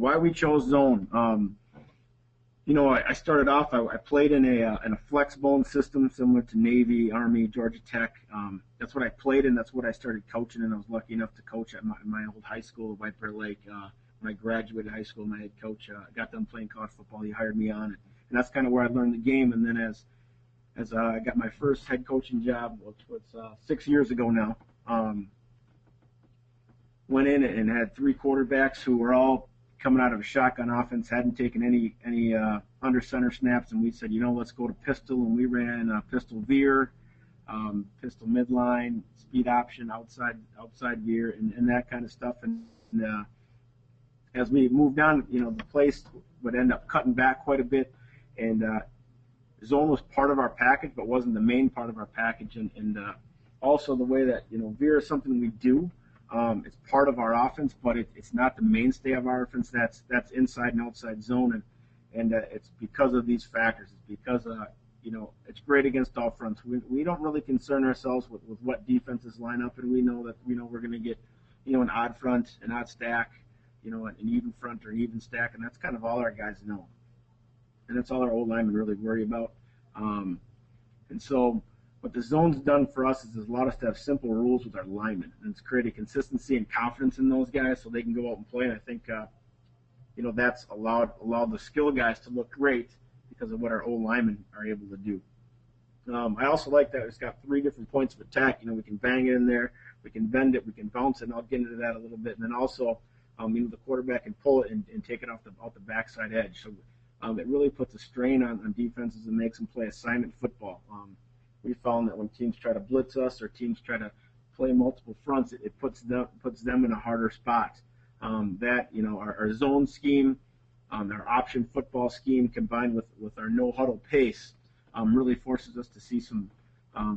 Why we chose zone. You know, I started off. I played in a flex bone system similar to Navy, Army, Georgia Tech. That's what I played in. That's what I started coaching, and I was lucky enough to coach at my old high school, White Bear Lake. When I graduated high school, my head coach got done playing college football. He hired me on it, and that's kind of where I learned the game. And then as I got my first head coaching job, which was 6 years ago now, went in and had 3 quarterbacks who were all coming out of a shotgun offense, hadn't taken any under center snaps, and we said, you know, let's go to pistol, and we ran pistol veer, pistol midline, speed option, outside veer, and that kind of stuff. And as we moved on, you know, the place would end up cutting back quite a bit, and zone was part of our package, but wasn't the main part of our package, and also the way that, you know, veer is something we do. It's part of our offense, but it's not the mainstay of our offense. That's inside and outside zone, and it's because of these factors. It's because you know, it's great against all fronts. We don't really concern ourselves with what defenses line up, and we know we're going to get, you know, an odd front, an odd stack, you know, an even front or an even stack, and that's kind of all our guys know, and that's all our old linemen really worry about. And so what the zone's done for us is allowed us to have simple rules with our linemen, and it's created consistency and confidence in those guys so they can go out and play. And I think, you know, that's allowed the skill guys to look great because of what our old linemen are able to do. I also like that it's got 3 different points of attack. You know, we can bang it in there, we can bend it, we can bounce it, and I'll get into that a little bit. And then also, you know, the quarterback can pull it and take it off the backside edge. So it really puts a strain on defenses and makes them play assignment football. We found that when teams try to blitz us or teams try to play multiple fronts, it puts them in a harder spot. That, you know, our zone scheme, our option football scheme combined with our no huddle pace really forces us to see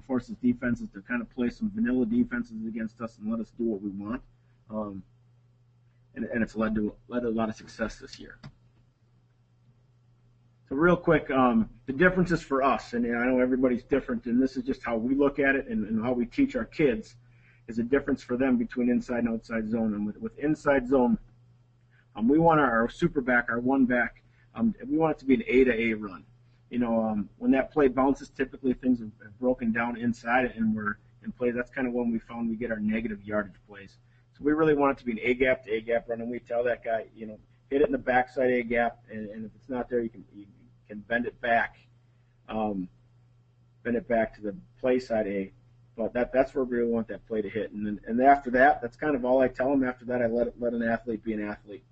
forces defenses to kind of play some vanilla defenses against us and let us do what we want. And it's led to a lot of success this year. So real quick, the differences for us, and I know everybody's different, and this is just how we look at it and how we teach our kids, is a difference for them between inside and outside zone. And with inside zone, we want our super back, our one back, we want it to be an A to A run. You know, when that play bounces, typically things have broken down inside and we're in play. That's kind of when we found we get our negative yardage plays. So we really want it to be an A gap to A gap run, and we tell that guy, you know, hit it in the backside A gap, and if it's not there, you can bend it back to the play side A. But that's where we really want that play to hit. And after that, that's kind of all I tell them. After that, I let an athlete be an athlete.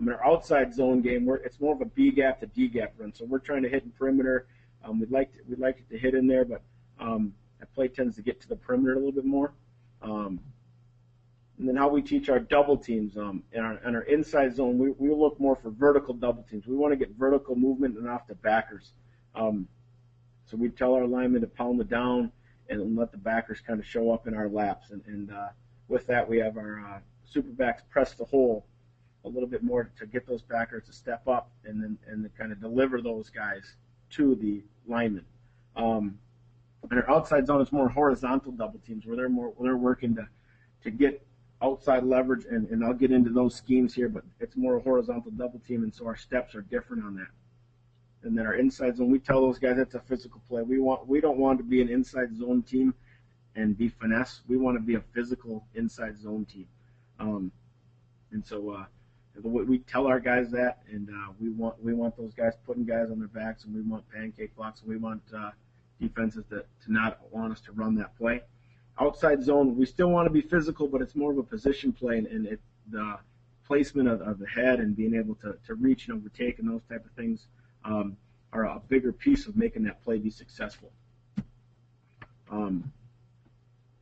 In our outside zone game, it's more of a B gap to D gap run. So we're trying to hit in perimeter. We'd like it to hit in there, but that play tends to get to the perimeter a little bit more. And then how we teach our double teams in our inside zone, we look more for vertical double teams. We want to get vertical movement and off the backers. So we tell our linemen to pound it down and let the backers kind of show up in our laps. And with that, we have our super backs press the hole a little bit more to get those backers to step up and then kind of deliver those guys to the linemen. And our outside zone is more horizontal double teams where they're working to get outside leverage, and I'll get into those schemes here, but it's more a horizontal double team, and so our steps are different on that. And then our inside zone, we tell those guys that's a physical play. We don't want to be an inside zone team and be finesse. We want to be a physical inside zone team. And so we tell our guys that, and we want those guys putting guys on their backs, and we want pancake blocks, and we want defenses to not want us to run that play. Outside zone, we still want to be physical, but it's more of a position play, and the placement of the head and being able to reach and overtake and those type of things are a bigger piece of making that play be successful.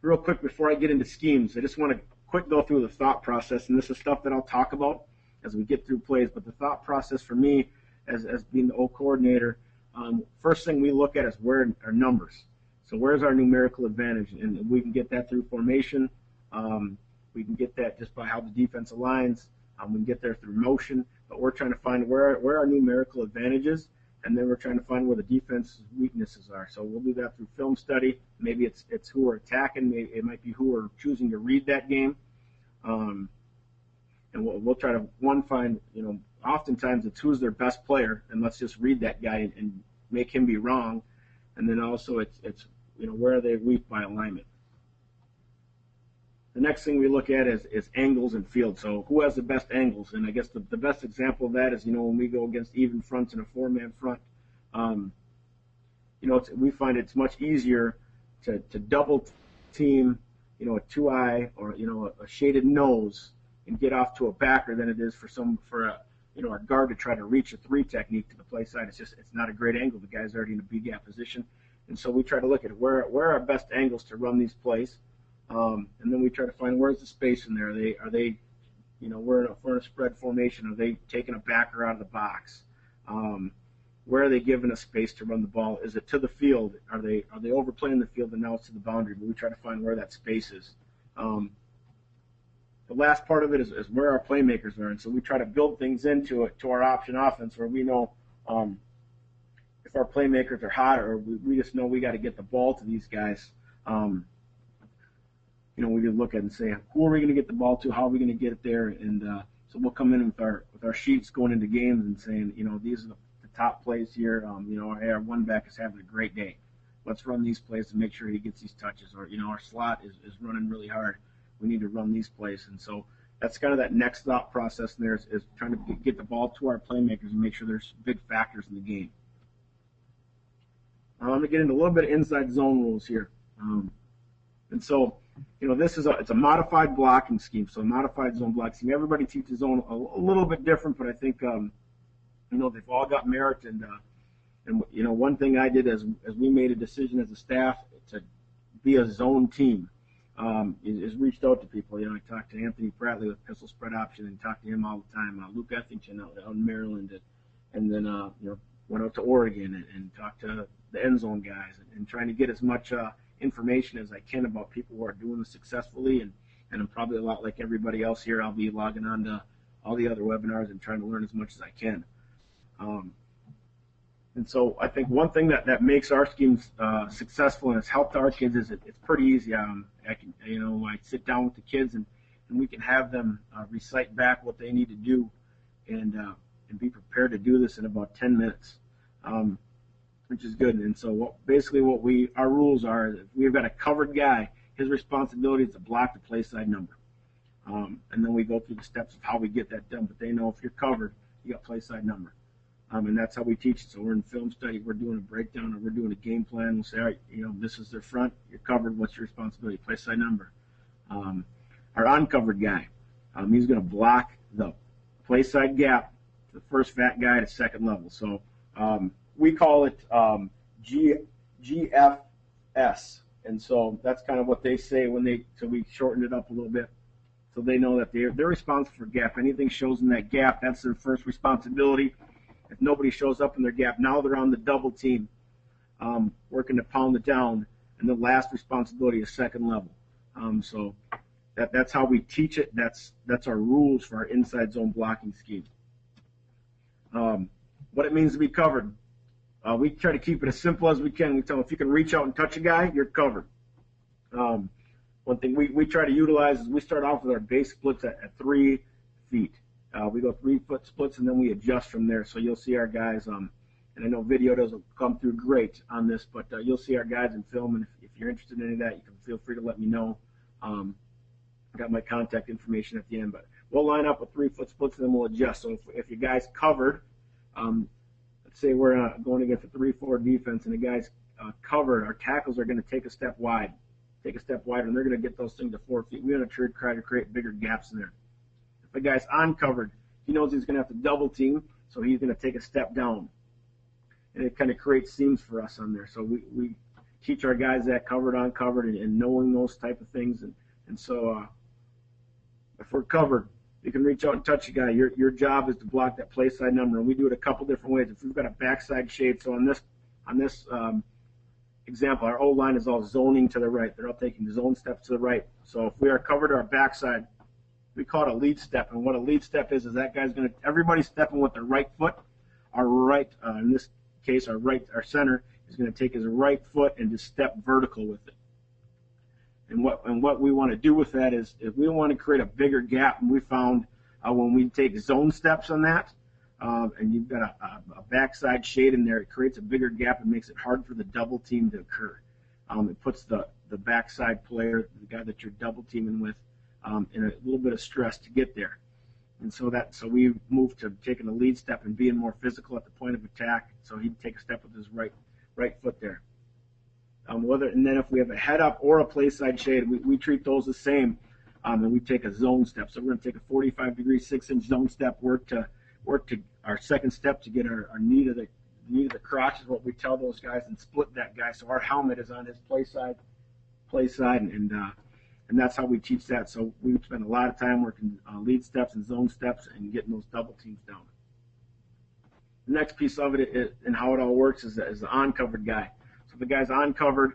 Real quick before I get into schemes, I just want to quick go through the thought process, and this is stuff that I'll talk about as we get through plays, but the thought process for me as being the O coordinator, first thing we look at is where our numbers. So where's our numerical advantage? And we can get that through formation. We can get that just by how the defense aligns. We can get there through motion. But we're trying to find where our numerical advantage is, and then we're trying to find where the defense's weaknesses are. So we'll do that through film study. Maybe it's who we're attacking. Maybe it might be who we're choosing to read that game. And and we'll try to find, oftentimes it's who's their best player, and let's just read that guy and make him be wrong, and then also it's where are they weak by alignment. The next thing we look at is angles and field. So who has the best angles? And I guess the best example of that is, when we go against even fronts in a four-man front, we find it's much easier to double team, a 2-eye or, a shaded nose and get off to a backer than it is for a guard to try to reach a 3 technique to the play side. It's not a great angle. The guy's already in a B-gap position. And so we try to look at where are our best angles to run these plays. And then we try to find where's the space in there. Are they we're in a spread formation. Are they taking a backer out of the box? Where are they giving us space to run the ball? Is it to the field? Are they overplaying the field and now it's to the boundary? But we try to find where that space is. The last part of it is where our playmakers are, and so we try to build things into our option offense where we know if our playmakers are hot, or we just know we got to get the ball to these guys. We can look at it and say, who are we going to get the ball to? How are we going to get it there? And so we'll come in with our sheets going into games and saying, these are the top plays here. Our one back is having a great day. Let's run these plays to make sure he gets these touches. Or, our slot is running really hard. We need to run these plays. And so that's kind of that next thought process there is trying to get the ball to our playmakers and make sure there's big factors in the game. I'm going to get into a little bit of inside zone rules here. And so, this is it's a modified blocking scheme. So a modified zone blocking scheme. Everybody teaches zone a little bit different, but I think, they've all got merit. And one thing I did as we made a decision as a staff to be a zone team, is reached out to people. I talked to Anthony Prattley with pistol spread option and talked to him all the time. Luke Ethington out in Maryland, and then went out to Oregon and talked to the end zone guys and trying to get as much information as I can about people who are doing this successfully. And I'm probably a lot like everybody else here. I'll be logging on to all the other webinars and trying to learn as much as I can. And so I think one thing that makes our schemes successful and has helped our kids is it's pretty easy. I sit down with the kids and we can have them recite back what they need to do and be prepared to do this in about 10 minutes, which is good. And so our rules are, if we've got a covered guy, his responsibility is to block the play side number. And then we go through the steps of how we get that done. But they know if you're covered, you got play side number. And that's how we teach it. So we're in film study, we're doing a breakdown, or we're doing a game plan. We'll say, all right, this is their front, you're covered, what's your responsibility? Play side number. Our uncovered guy, he's going to block the play side gap, the first fat guy at second level. So we call it GFS. And so that's kind of what they say so we shortened it up a little bit. So they know that they're responsible for gap. Anything shows in that gap, that's their first responsibility. If nobody shows up in their gap, now they're on the double team, working to pound it down, and the last responsibility is second level. So that's how we teach it. That's our rules for our inside zone blocking scheme. What it means to be covered. We try to keep it as simple as we can. We tell them if you can reach out and touch a guy, you're covered. One thing we try to utilize is we start off with our base splits at 3 feet. We go 3-foot splits, and then we adjust from there. So you'll see our guys, and I know video doesn't come through great on this, but you'll see our guys in film, and if you're interested in any of that, you can feel free to let me know. I got my contact information at the end, but we'll line up with 3-foot splits, and then we'll adjust. So if your guy's covered, let's say we're going against a 3-4 defense, and the guy's covered, our tackles are going to take a step wider, and they're going to get those things to 4 feet. We're going to try to create bigger gaps in there. The guy's uncovered, he knows he's going to have to double team, so he's going to take a step down. And it kind of creates seams for us on there. So we teach our guys that covered, uncovered, and knowing those type of things. And so if we're covered, you can reach out and touch a guy. Your job is to block that play side number, and we do it a couple different ways. If we've got a backside shade, so on this example, our O-line is all zoning to the right. They're all taking zone steps to the right. So if we are covered to our backside, we call it a lead step, and what a lead step is that guy's going to, everybody's stepping with their right foot. Our right, in this case, our center is going to take his right foot and just step vertical with it. And what we want to do with that is if we want to create a bigger gap, and we found When we take zone steps on that, and you've got a backside shade in there, it creates a bigger gap and makes it hard for the double team to occur. It puts the backside player, the guy that you're double teaming with, in a little bit of stress to get there. And so we moved to taking the lead step and being more physical at the point of attack. So he'd take a step with his right foot there. And then if we have a head up or a play side shade, we treat those the same. And we take a zone step. So we're going to take a 45-degree 6-inch zone step, work to our second step to get our knee to the crotch is what we tell those guys, and split that guy. So our helmet is on his play side, and that's how we teach that. So we spend a lot of time working lead steps and zone steps and getting those double teams down. The next piece of it and how it all works is the uncovered guy. So the guy's uncovered.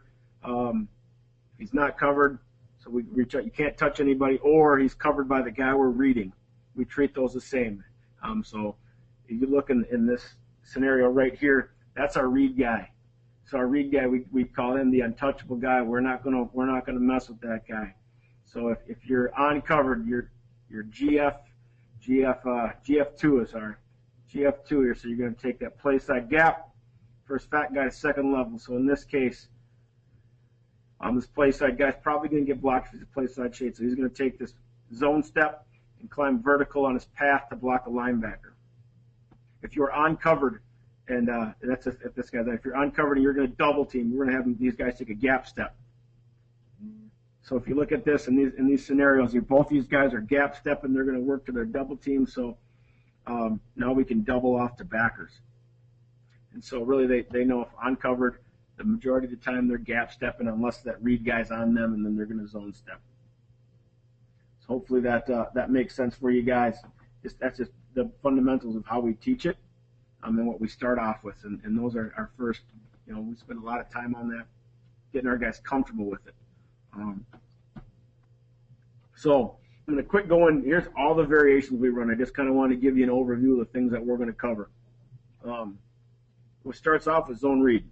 He's not covered, so we reach out. You can't touch anybody, or he's covered by the guy we're reading. We treat those the same. So if you look in this scenario right here, that's our read guy. So our read guy, we call him the untouchable guy. We're not gonna mess with that guy. So if you're uncovered, your GF2 is our GF2 here. So you're gonna take that play side gap. First fat guy, second level. So in this case, this play side guy's probably gonna get blocked if he's a play side shade. So he's gonna take this zone step and climb vertical on his path to block the linebacker. If you're uncovered, and that's if this guy's, if you're uncovered and you're going to double team, we're going to have these guys take a gap step. So if you look at this in these scenarios, both these guys are gap stepping. They're going to work to their double team. So now we can double off to backers. And so really they know if uncovered, the majority of the time they're gap stepping unless that read guy's on them, and then they're going to zone step. So hopefully that makes sense for you guys. That's just the fundamentals of how we teach it, and what we start off with. And those are our first, we spend a lot of time on that, getting our guys comfortable with it. So I'm going to quick go in. Here's all the variations we run. I just kind of want to give you an overview of the things that we're going to cover. What starts off with zone read.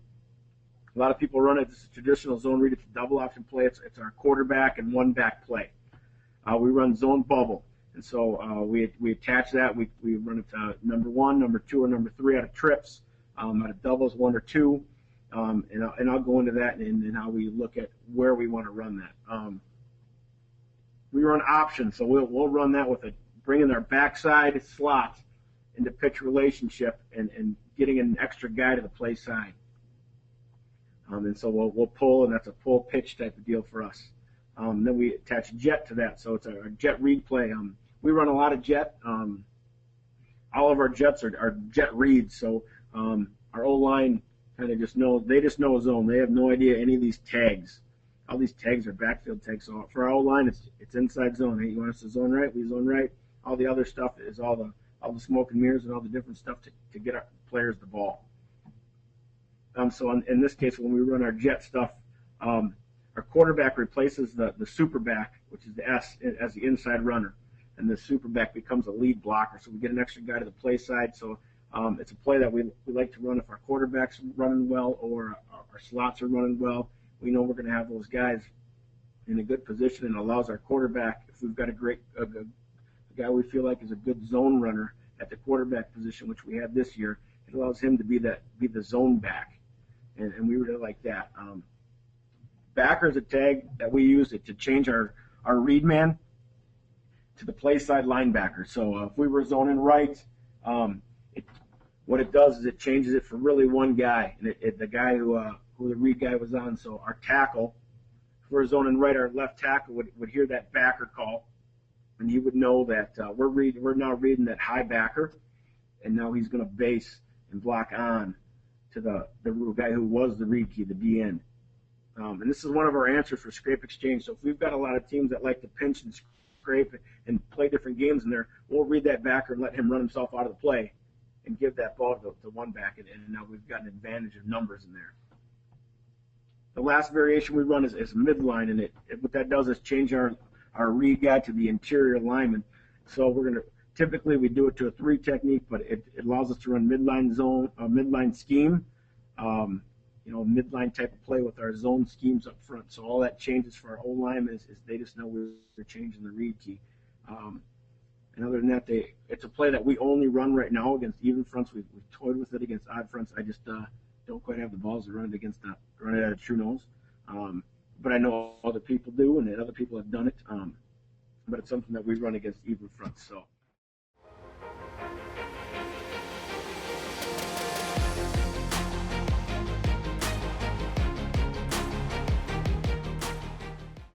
A lot of people run it. It's a traditional zone read. It's a double option play. It's our quarterback and one back play. We run zone bubble. And so we attach that. We run it to number 1, number 2, or number 3 out of trips, out of doubles 1 or 2, and I'll go into that and how we look at where we want to run that. We run options, so we'll run that with bringing our backside slot into pitch relationship and getting an extra guy to the play side. And so we'll pull, and that's a pull pitch type of deal for us. Then we attach jet to that, so it's a jet read play. We run a lot of jet. All of our jets are jet reads, so our O-line kind of just knows a zone. They have no idea any of these tags. All these tags are backfield tags. So for our O-line, it's inside zone. Hey, you want us to zone right? We zone right. All the other stuff is all the smoke and mirrors and all the different stuff to get our players the ball. So in this case, when we run our jet stuff, our quarterback replaces the super back, which is the S, as the inside runner, and the super back becomes a lead blocker. So we get an extra guy to the play side. So it's a play that we like to run if our quarterback's running well or our slots are running well. We know we're going to have those guys in a good position, and allows our quarterback, if we've got a guy we feel like is a good zone runner at the quarterback position, which we had this year, it allows him to be the zone back, and we really like that. Backer is a tag that we use to change our read man to the play side linebacker. So if we were zoning right, what it does is it changes it for really one guy, and the guy who the read guy was on. So our tackle, if we're zoning right, our left tackle would hear that backer call, and he would know that we're now reading that high backer, and now he's going to base and block on to the guy who was the read key, the D end. And this is one of our answers for scrape exchange. So if we've got a lot of teams that like to pinch and scrape and play different games in there, we'll read that backer and let him run himself out of the play and give that ball to one back, and now we've got an advantage of numbers in there. The last variation we run is midline, and what that does is change our read guy to the interior lineman. So typically we do it to a 3 technique, but it allows us to run midline zone, midline scheme, midline type of play with our zone schemes up front. So all that changes for our O-linemen is they just know we're changing the read key. And other than that, it's a play that we only run right now against even fronts. We've toyed with it against odd fronts. I just don't quite have the balls to run it at a true nose. But I know other people do, and other people have done it. But it's something that we run against even fronts. So